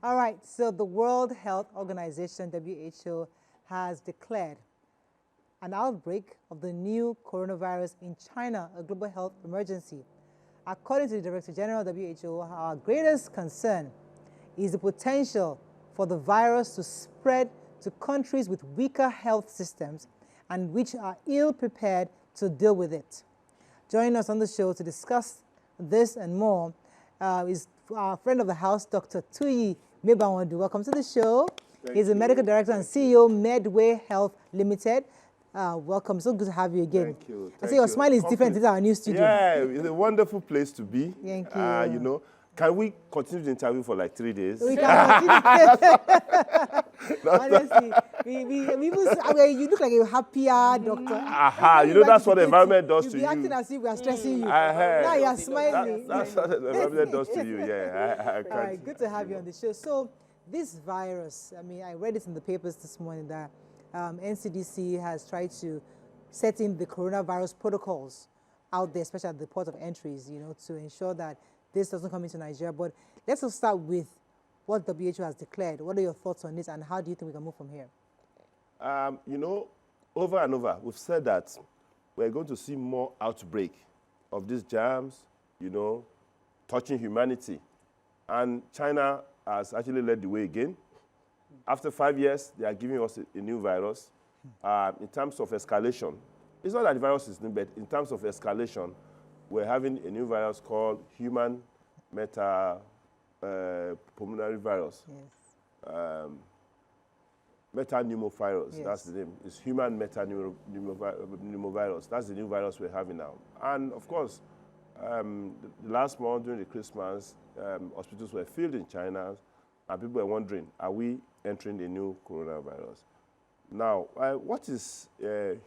All right, so the World Health Organization, WHO, has declared an outbreak of the new coronavirus in China a global health emergency. According to the Director General of WHO, our greatest concern is the potential for the virus to spread to countries with weaker health systems and which are ill prepared to deal with it. Joining us on the show to discuss this and more is our friend of the house, Dr. Tuyi Mebawondu. Welcome to the show. He's the medical director and CEO, Medway Health Limited. Welcome. So good to have you again. Thank you. I see your smile is different in our new studio. Yeah, it's a wonderful place to be. Thank you. You know, can we continue the interview for like 3 days? We can continue. Honestly, you look like a happier doctor. Aha, you know that's what the environment does to you. You're acting as if we are stressing you. Now Now you're smiling. That's what the environment does to you, yeah. All right, good to have you on the show. So this virus, I mean, I read it in the papers this morning that NCDC has tried to set in the coronavirus protocols out there, especially at the port of entries, you know, to ensure that this doesn't come into Nigeria. But let's just start with what WHO has declared. What are your thoughts on this, and how do you think we can move from here? You know, over and over, we've said that we're going to see more outbreak of these germs, you know, touching humanity. And China has actually led the way again. After 5 years, they are giving us a new virus. In terms of escalation, it's not that the virus is new, but in terms of escalation, we're having a new virus called human pulmonary virus. Yes. Metapneumovirus, Yes. That's the name. It's human metapneumovirus. That's the new virus we're having now. And of course, the last month during the Christmas, hospitals were filled in China, and people were wondering, are we entering a new coronavirus? Now, what is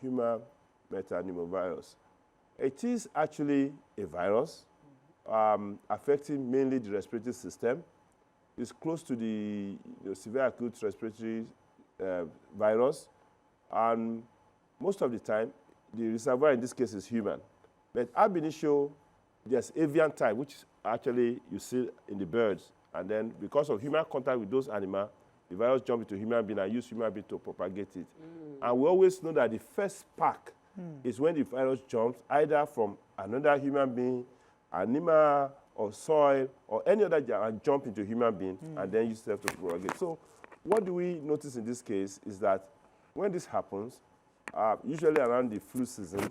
human metapneumovirus? It is actually a virus affecting mainly the respiratory system. It's close to the severe acute respiratory virus, and most of the time, the reservoir in this case is human. But ab initio, there's avian type, which actually you see in the birds, and then because of human contact with those animals, the virus jumps into human being and use human being to propagate it. And we always know that the first spark is when the virus jumps either from another human being, animal, or soil, or any other and jump into human being, and then use itself to propagate. So what do we notice in this case is that when this happens, usually around the flu season,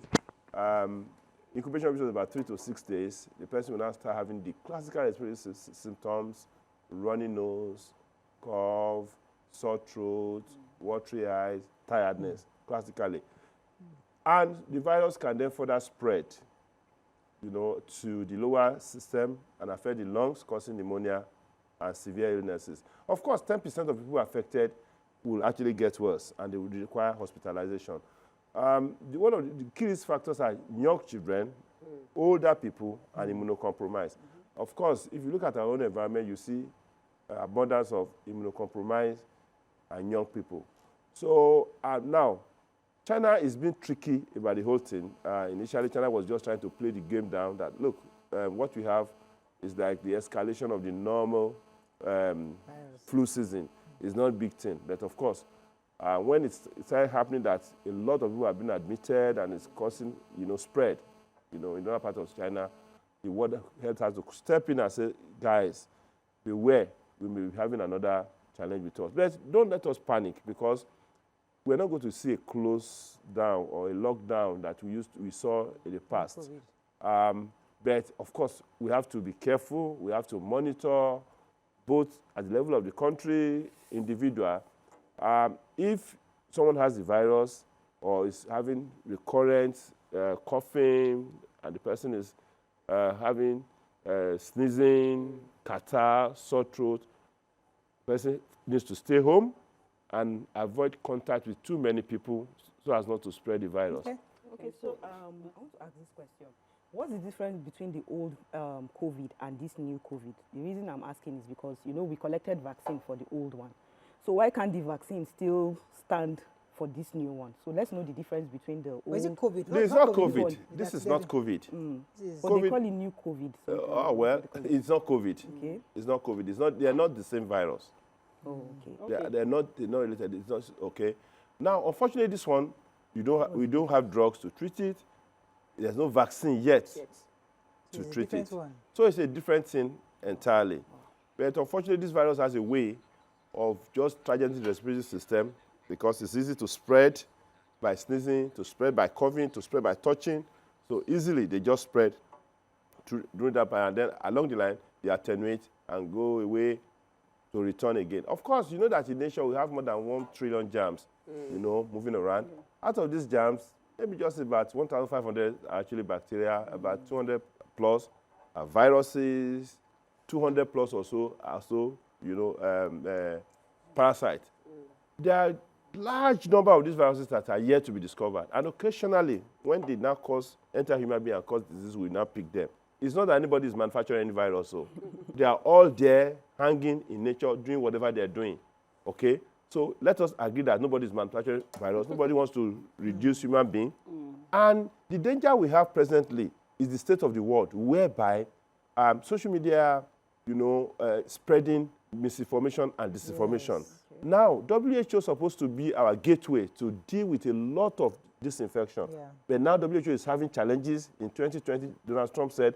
incubation period is about 3 to 6 days. The person will now start having the classical respiratory symptoms: runny nose, cough, sore throat, watery eyes, tiredness, classically. And the virus can then further spread, you know, to the lower system and affect the lungs, causing pneumonia and severe illnesses. Of course, 10% of people affected will actually get worse, and they will require hospitalization. One of the key risk factors are young children, older people, and immunocompromised. Of course, if you look at our own environment, you see abundance of immunocompromised and young people. So now, China is being tricky about the whole thing. Initially, China was just trying to play the game down that, look, what we have is like the escalation of the normal flu season. It's not a big thing. But of course, when it started happening that a lot of people have been admitted and it's causing, you know, spread, you know, in other parts of China, the World Health has to step in and say, guys, beware, we may be having another challenge with us. But don't let us panic, because we're not going to see a close down or a lockdown that we saw in the past. But of course, we have to be careful. We have to monitor both at the level of the country, individual. If someone has the virus or is having recurrent coughing, and the person is having sneezing, catarrh, sore throat, the person needs to stay home and avoid contact with too many people so as not to spread the virus. Okay, so I want to ask this question. What's the difference between the old COVID and this new COVID? The reason I'm asking is because, you know, we collected vaccine for the old one. So why can't the vaccine still stand for this new one. So let's know the difference between the old. Or is it COVID? No, it's not COVID. One. This is not COVID. But they call it new COVID. Oh, well, it's not COVID. Okay. It's not COVID. It's not. They are not the same virus. Oh, okay. They're not related. It's not okay. Now, unfortunately, this one, we don't have drugs to treat it. There's no vaccine yet to treat it. One. So it's a different thing entirely. But unfortunately, this virus has a way of just targeting the respiratory system because it's easy to spread by sneezing, to spread by coughing, to spread by touching. So easily they just spread during that time, and then along the line they attenuate and go away to return again. Of course, you know that in nature we have more than 1 trillion germs, you know, moving around. Out of these germs, maybe just about 1,500 are actually bacteria, about 200 plus are viruses, 200 plus or so are you know, parasites. There are large number of these viruses that are yet to be discovered. And occasionally, when they now enter human being and cause disease, we now pick them. It's not that anybody is manufacturing any virus. So they are all there, hanging in nature, doing whatever they're doing. Okay? So let us agree that nobody is manufacturing virus. Nobody wants to reduce human being. And the danger we have presently is the state of the world, whereby social media, you know, spreading misinformation and disinformation. Yes. Now, WHO is supposed to be our gateway to deal with a lot of disinfection. Yeah. But now WHO is having challenges. In 2020, Donald Trump said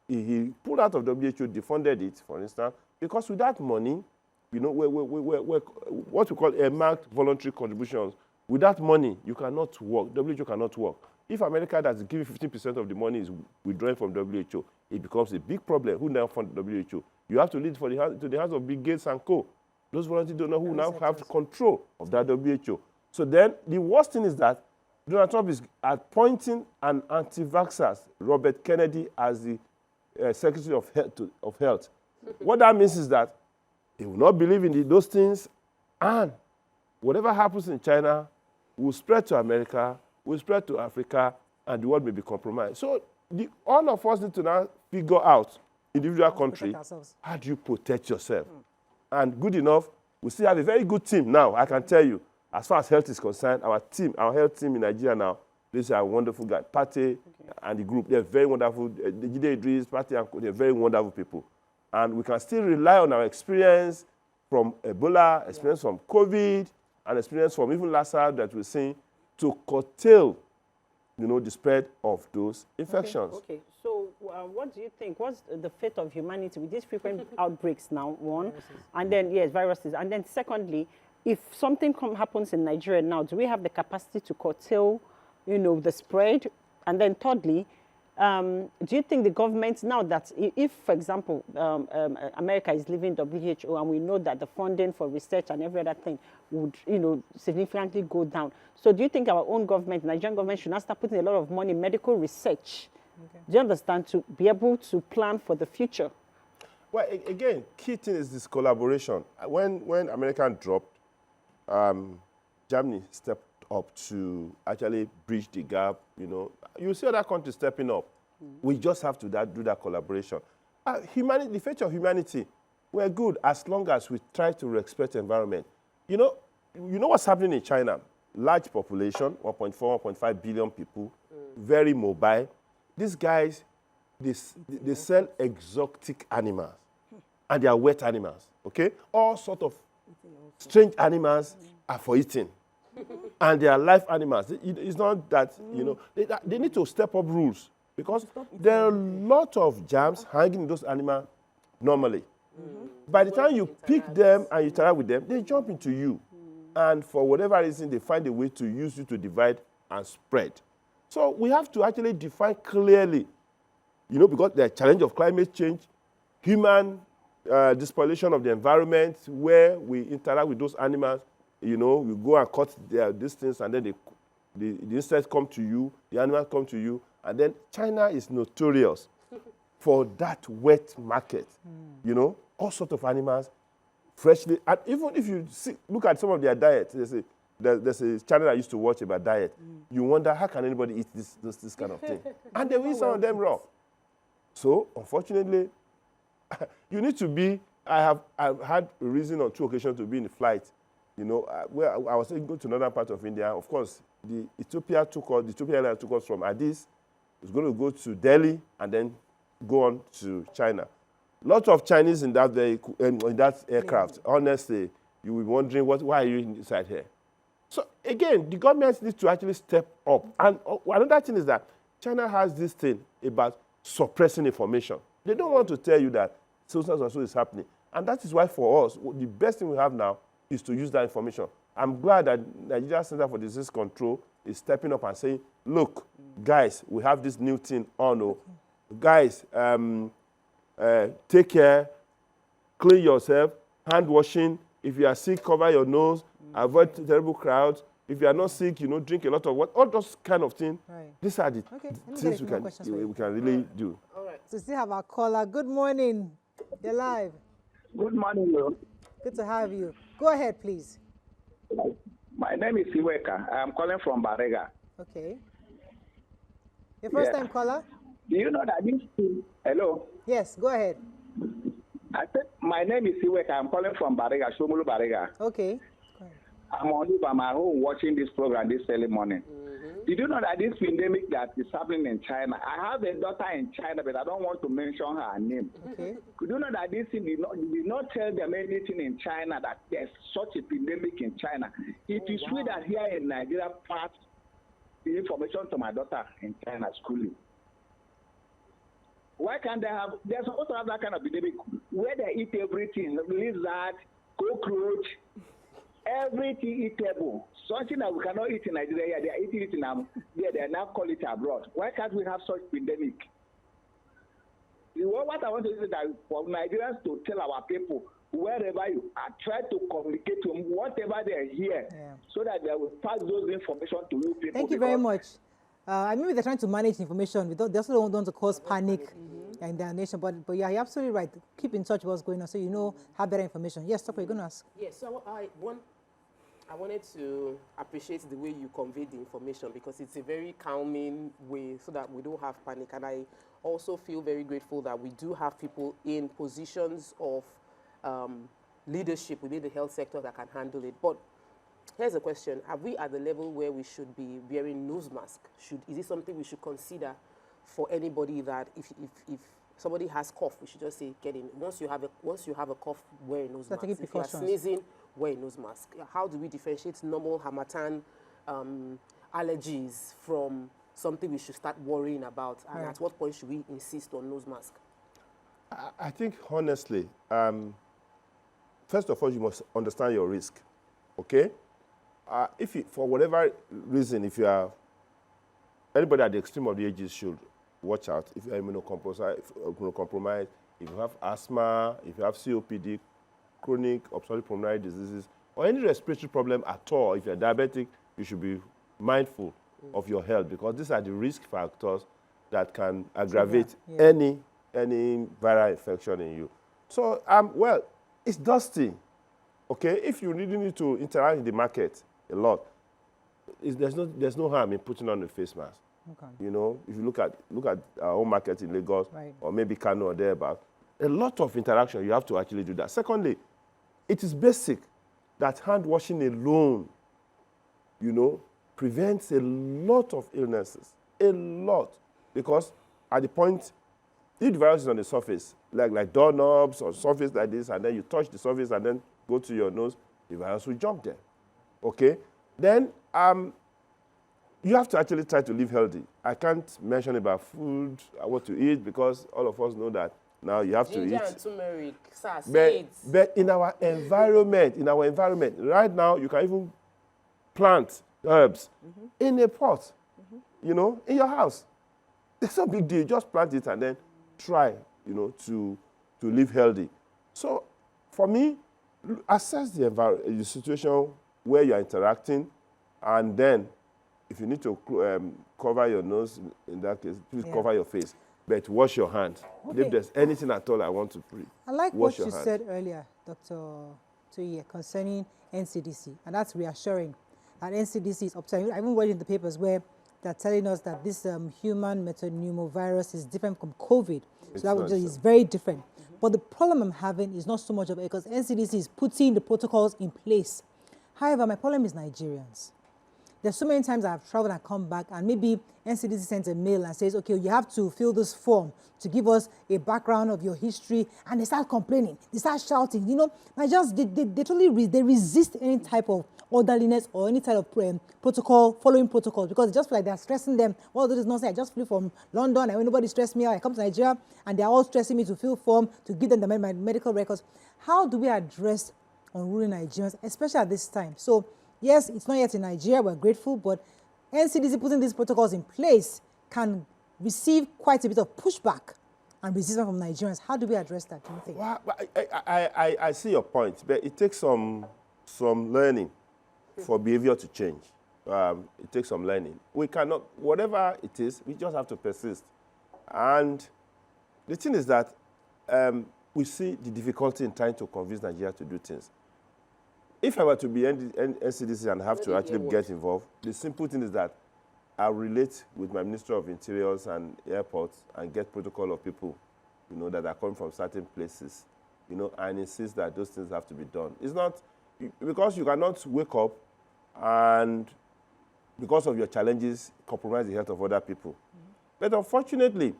he pulled out of WHO, defunded it, for instance, because without money, you know, what we call earmarked voluntary contributions, without money, you cannot work. WHO cannot work. If America that's giving 15% of the money is withdrawing from WHO, it becomes a big problem. Who now fund WHO? You have to lead to the hands of Bill Gates and co. Those volunteers don't know who now have control of that WHO. So then the worst thing is that Donald Trump is appointing an anti-vaxxer, Robert Kennedy, as the Secretary of Health. What that means is that he will not believe in those things, and whatever happens in China will spread to America, will spread to Africa, and the world may be compromised. So all of us need to now figure out, individual country, how do you protect yourself? And good enough, we still have a very good team now, I can tell you. As far as health is concerned, our health team in Nigeria now, these are wonderful guys. Pate and the group, they're very wonderful. Jide Idris, Pate and they're very wonderful people. And we can still rely on our experience from Ebola, experience from COVID, and experience from even Lassa that we're seeing to curtail, you know, the spread of those infections. Okay. So what do you think? What's the fate of humanity with these frequent outbreaks now, one? Viruses. And then, yes, viruses. And then secondly, if something happens in Nigeria now, do we have the capacity to curtail, you know, the spread? And then thirdly, do you think the government, now that if, for example, America is leaving WHO and we know that the funding for research and every other thing would, you know, significantly go down. So do you think our own government, Nigerian government, should not start putting a lot of money in medical research? Okay. Do you understand? To be able to plan for the future? Well, again, key thing is this collaboration. When America dropped, Germany stepped up to actually bridge the gap, you know. You see other countries stepping up. We just have to do that collaboration. Humanity, the fate of humanity, we're good as long as we try to respect the environment. You know what's happening in China? Large population, 1.4, 1.5 billion people, very mobile. These guys, they sell exotic animals, and they are wet animals, okay? All sort of strange animals are for eating. And they are live animals. It's not that, you know, they need to step up rules because there are a lot of germs hanging in those animals normally. By the time you pick them and you interact with them, they jump into you. And for whatever reason, they find a way to use you to divide and spread. So we have to actually define clearly, you know, because the challenge of climate change, human despoilation of the environment, where we interact with those animals. You know, we go and cut their distance, and then the insects come to you, the animals come to you, and then China is notorious for that wet market. You know, all sorts of animals, freshly, and even if you look at some of their diets, there's a channel I used to watch about diet. You wonder, how can anybody eat this kind of thing? And they will eat some of them raw. So, unfortunately, you need to be, I've had a reason on 2 occasions to be in a flight You know, where I was saying go to another part of India. Of course, the Ethiopia Airlines took us from Addis. It's going to go to Delhi and then go on to China. Lots of Chinese in that aircraft. Honestly, you will be wondering why are you inside here? So again, the government needs to actually step up. And another thing is that China has this thing about suppressing information. They don't want to tell you that so is happening. And that is why for us, the best thing we have now is to use that information. I'm glad that Nigeria Center for Disease Control is stepping up and saying, look, guys, we have this new thing on. Oh. Guys, take care, clean yourself, hand washing. If you are sick, cover your nose, avoid terrible crowds. If you are not sick, you know, drink a lot of water. All those kind of things. Right. These are the things we can really do. All right. So still have our caller. Good morning. You're live. Good morning, Lord. Good to have you. Go ahead, please. My name is Iweka. I'm calling from Barega. Okay. Your first time caller? Do you know that this thing? Hello? Yes, go ahead. I said, my name is Iweka. I'm calling from Barega, Shomulu Barega. Okay. I'm on leave at my home watching this program this early morning. Did you know that this pandemic that is happening in China? I have a daughter in China, but I don't want to mention her name. Okay. Could you know that this thing did not tell them anything in China that there's such a pandemic in China? It is true that here in Nigeria passed the information to my daughter in China schooling. Why can't they have? They're supposed to have that kind of pandemic where they eat everything: lizard, cockroach, everything eatable. Something that we cannot eat in Nigeria, they are eating it in they now call it abroad. Why can't we have such pandemic? What I want to say is that for Nigerians to tell our people, wherever you are, try to communicate to them whatever they hear, so that they will pass those information to you people. Thank you very much. I mean, they're trying to manage information. They also don't want to cause panic in their nation. But yeah, you're absolutely right. Keep in touch with what's going on so you know, have better information. Yes, Topper, you're going to ask. Yes, so I wanted to appreciate the way you conveyed the information, because it's a very calming way so that we don't have panic. And I also feel very grateful that we do have people in positions of leadership within the health sector that can handle it. But here's a question. Are we at the level where we should be wearing nose mask? Is it something we should consider for anybody that if somebody has cough, we should just say, get in. Once you have a cough, wear a nose mask. If you are sneezing, wear a nose mask. How do we differentiate normal harmattan allergies from something we should start worrying about? And at what point should we insist on nose mask? I think, honestly, first of all, you must understand your risk, okay? For whatever reason, if you are anybody at the extreme of the ages should watch out. If you are immunocompromised, if you have asthma, if you have COPD, chronic obstructive pulmonary diseases, or any respiratory problem at all, if you're diabetic, you should be mindful of your health, because these are the risk factors that can aggravate any viral infection in you. So, well, it's dusty, okay? If you really need to interact in the market a lot, there's no harm in putting on a face mask. Okay. You know, if you look at our own market in Lagos, or maybe Kano or thereabout, a lot of interaction, you have to actually do that. Secondly, it is basic that hand washing alone, you know, prevents a lot of illnesses, a lot. Because at the point, if the virus is on the surface, like doorknobs or surface like this, and then you touch the surface and then go to your nose, the virus will jump there, okay? Then you have to actually try to live healthy. I can't mention about food, what to eat, because all of us know that now you have to eat. Ginger and turmeric, seeds. But in our environment, right now, you can even plant herbs in a pot, you know, in your house. It's no big deal. Just plant it and then try, you know, to live healthy. So for me, assess the situation where you're interacting, and then if you need to cover your nose, in that case, please cover your face. But wash your hands. Okay. If there's anything at all I want to pre, I like what you said earlier, Dr. Tuyi, concerning NCDC, and that's reassuring. And NCDC is up to, I even read in the papers where they're telling us that this human metapneumovirus is different from COVID. So that is very different. But the problem I'm having is not so much of it, because NCDC is putting the protocols in place. However, my problem is Nigerians. There's so many times I've traveled and come back, and maybe NCDC sends a mail and says, okay, you have to fill this form to give us a background of your history, and they start complaining, they start shouting. You know, Nigerians, they totally they resist any type of orderliness or any type of protocol, following protocols, because they just feel like they're stressing them. All this nonsense, I just flew from London, and nobody stressed me out. I come to Nigeria, and they're all stressing me to fill form, to give them my medical records. How do we address unruly Nigerians, especially at this time? So, yes, it's not yet in Nigeria, we're grateful, but NCDC putting these protocols in place can receive quite a bit of pushback and resistance from Nigerians. How do we address that, do you think? Well, I see your point, but it takes some learning for behavior to change. It takes some learning. We cannot, whatever it is, we just have to persist. And the thing is that we see the difficulty in trying to convince Nigeria to do things. If I were to be NCDC and have to actually get involved, the simple thing is that I'll relate with my Minister of Interiors and Airports and get protocol of people, you know, that are coming from certain places, you know, and insist that those things have to be done. It's not, because you cannot wake up and, because of your challenges, compromise the health of other people. Mm-hmm. But unfortunately,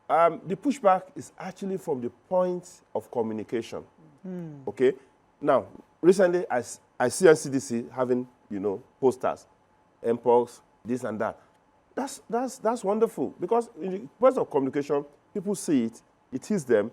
the pushback is actually from the point of communication, okay? Now, recently, I see NCDC having, you know, posters, MPOX, this and that. That's wonderful, because in the process of communication, people see it, it hits them.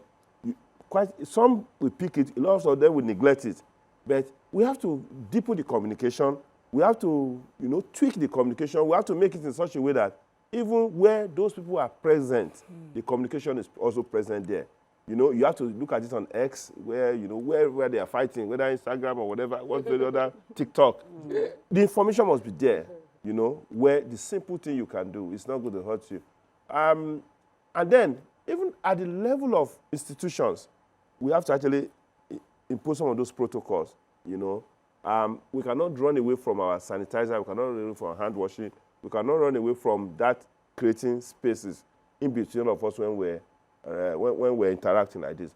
Some will pick it, a lot of them will neglect it. But we have to deepen the communication. We have to, you know, tweak the communication. We have to make it in such a way that even where those people are present, the communication is also present there. You know, you have to look at it on X, where, you know, where they are fighting, whether Instagram or whatever, what's the other, TikTok. The information must be there, you know, where the simple thing you can do is not going to hurt you. And then, even at the level of institutions, we have to actually impose some of those protocols, you know. We cannot run away from our sanitizer, we cannot run away from our hand washing, we cannot run away from that creating spaces in between of us when we're interacting like this.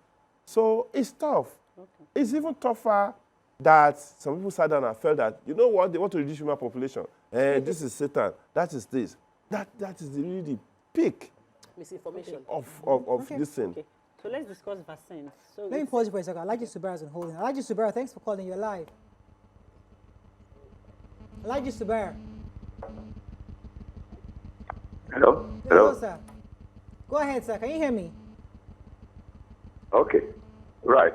So it's tough. Okay. It's even tougher that some people sat down and felt that, you know what, they want to reduce human population. This is Satan, that is this. That is really the peak misinformation of this thing. Okay. So let's discuss vaccines. So let me pause you for a second. Alhaji Subara is on holding. Alhaji Subara, thanks for calling. You're live. Alhaji Subara. Hello? Hello, sir. Go ahead, sir. Can you hear me? Okay. Right.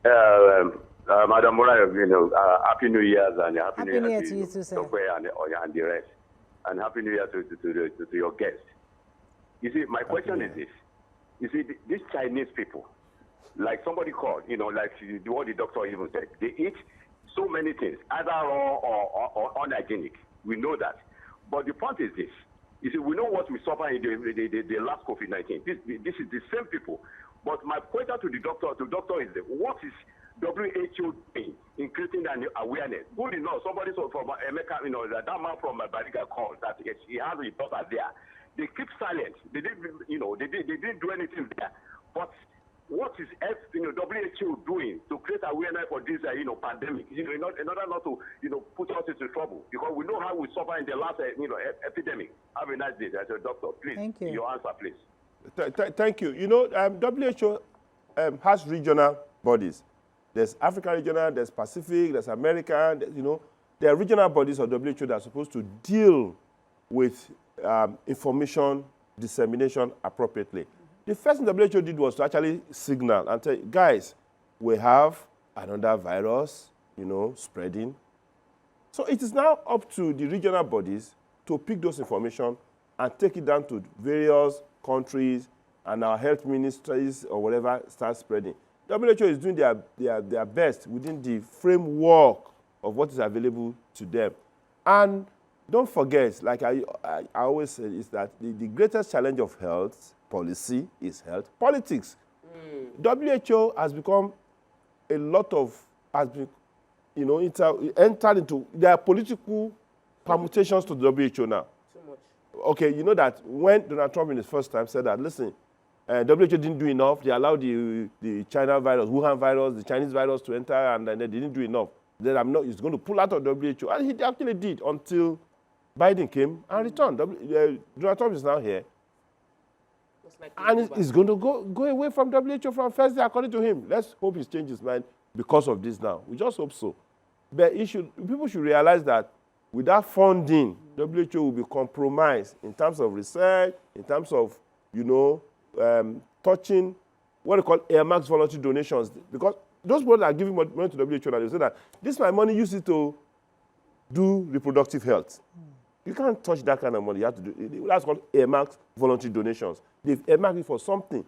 Madam Morayo, you know, Happy New Year and Happy New Year to you too, sir. And the rest. And Happy New Year to your guests. You see, my question is this. You see, these Chinese people, like somebody called, you know, like what the doctor even said, they eat so many things, either raw or unhygienic. We know that. But the point is this. You see, we know what we suffer in the last COVID-19. This is the same people. But my question to the doctor is what is W.H.O doing in creating an awareness? Good enough, somebody from America, you know, that man from Bariga called that he has a daughter there. They keep silent. They didn't, you know, they didn't do anything there. But what is WHO doing to create awareness for this, pandemic? You know, in order not to, put us into trouble, because we know how we suffer in the last, epidemic. Have a nice day, as a doctor. Please, thank you. Your answer, please. Thank you. You know, WHO has regional bodies. There's African regional, there's Pacific, there's American. There are regional bodies of WHO that are supposed to deal with information dissemination appropriately. The first thing WHO did was to actually signal and tell, guys, we have another virus, spreading. So it is now up to the regional bodies to pick those information and take it down to various countries and our health ministries or whatever start spreading. WHO is doing their best within the framework of what is available to them. And don't forget, like I always say, is that the greatest challenge of health policy is health politics. WHO has become a lot of, entered into, there are political permutations to the WHO now. So much. Okay, you know that when Donald Trump in his first time said that, listen, WHO didn't do enough, they allowed the China virus, Wuhan virus, the Chinese virus to enter, and then they didn't do enough. that he's going to pull out of WHO. And he actually did until Biden came and returned. Donald Trump is now here. And he's going to go away from WHO from Thursday, according to him. Let's hope he's changed his mind because of this now. We just hope so. But people should realize that without funding, WHO will be compromised in terms of research, in terms of, touching what they call earmarked voluntary donations. Because those people that are giving money to WHO, they say that this is my money, use it to do reproductive health. You can't touch that kind of money. You have to do it. That's called earmarked voluntary donations. They've earmarked it for something.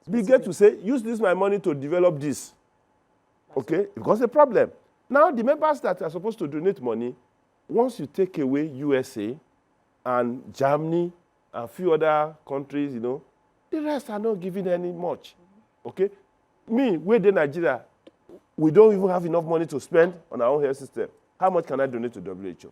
We get to say, use this my money to develop this. Okay? Because the problem. Now, the members that are supposed to donate money, once you take away USA and Germany and a few other countries, the rest are not giving any much. Okay? We're in Nigeria, we don't even have enough money to spend on our own health system. How much can I donate to WHO?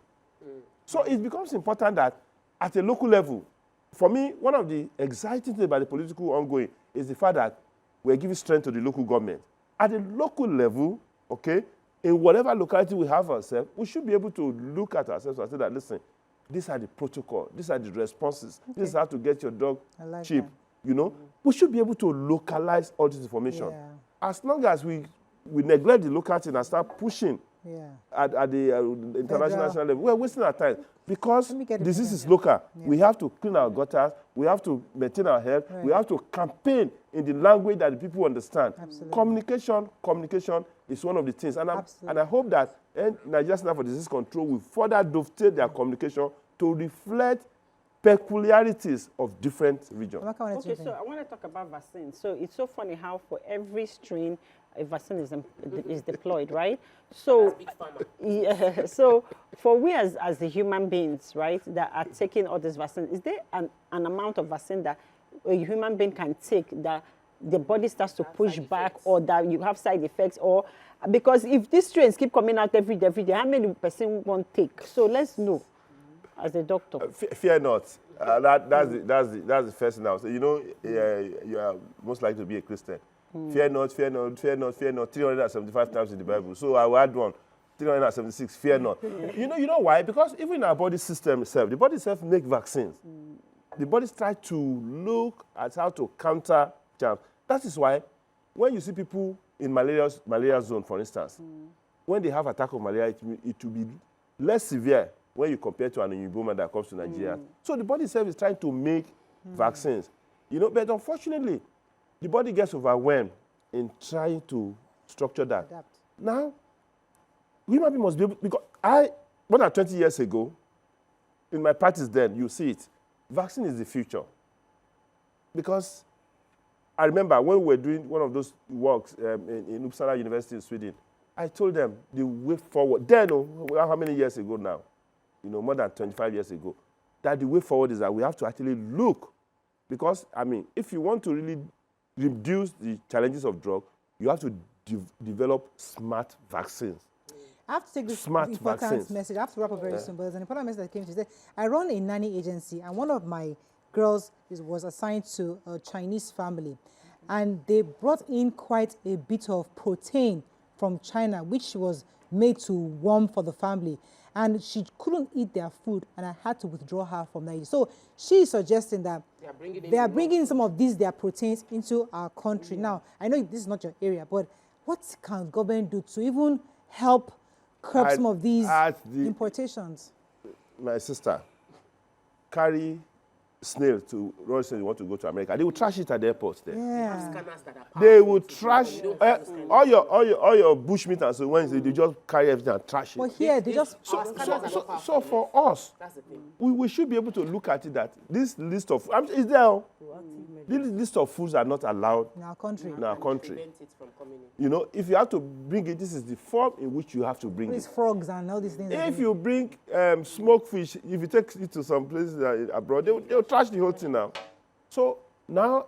So it becomes important that at a local level, for me, one of the exciting things about the political ongoing is the fact that we're giving strength to the local government. At the local level, okay, in whatever locality we have ourselves, we should be able to look at ourselves and say that, listen, these are the protocol, these are the responses, this is how to get your dog cheap. We should be able to localize all this information. Yeah. As long as we neglect the local thing and start pushing at the international level, we're wasting our time. Because disease is local. Yeah. We have to clean our gutters. We have to maintain our health. Right. We have to campaign in the language that the people understand. Absolutely. Communication is one of the things. And I hope that Nigeria Center for Disease Control will further dovetail their communication to reflect peculiarities of different regions. Okay, so I want to talk about vaccines. So it's so funny how for every strain, a vaccine is deployed, right? So, so for we as the human beings, right, that are taking all these vaccines, is there an amount of vaccine that a human being can take that the body starts to push back, or that you have side effects? Or because if these strains keep coming out every day, how many person won't take? So let's know, as a doctor. Fear not. That's the first thing I would say. You are most likely to be a Christian. Fear not, fear not, fear not, fear not, 375 times in the Bible. So I will add one, 376, fear not. You know why? Because even in our body system itself, the body itself makes vaccines. The body tries to look at how to counter germs. That is why when you see people in malaria zone, for instance, when they have attack of malaria, it will be less severe when you compare to an Ebola that comes to Nigeria. So the body itself is trying to make vaccines. But unfortunately, the body gets overwhelmed in trying to structure that. Adapt. Now, human beings must be able, because more than 20 years ago, in my practice then, you see it, vaccine is the future. Because I remember when we were doing one of those works in Uppsala University in Sweden, I told them the way forward, then, how many years ago now? More than 25 years ago, that the way forward is that we have to actually look. Because, if you want to really reduce the challenges of drug, you have to develop smart vaccines. I have to take this important message. I have to wrap up very soon, but there's an important message that came today. I run a nanny agency, and one of my girls was assigned to a Chinese family, and they brought in quite a bit of protein from China, which was made to warm for the family. And she couldn't eat their food, and I had to withdraw her from Nigeria. So she's suggesting that they are bringing some of their proteins into our country. Now, I know this is not your area, but what can government do to even help curb some of these importations? My sister, carry snail to Royston, you want to go to America. They will trash it at the airport there. Yeah. They will trash all your bushmeat and so when they just carry everything and trash it. But here they just so for us, we should be able to look at it that this list of is there. This list of foods are not allowed in our country. Prevent it from coming in. If you have to bring it, this is the form in which you have to bring it. Frogs and all these things. If you bring smoked fish, if you take it to some places abroad, they'll trash the whole thing now. So now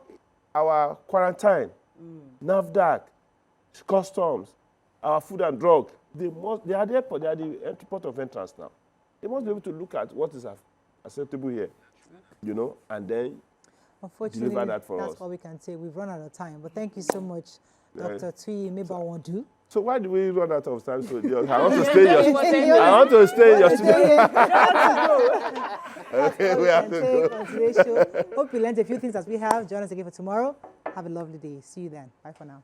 our quarantine, NAFDAC, customs, our food and drug, they are the airport, they are the port of entrance now. They must be able to look at what is acceptable here, and then unfortunately, deliver that for us. That's all we can say. We've run out of time. But thank you so much, Dr. Tuyi Mebawondu. So why do we run out of time? So I want to stay in your I want to stay in your studio. Okay, we have to go. On today's show. Hope you learned a few things as we have. Join us again for tomorrow. Have a lovely day. See you then. Bye for now.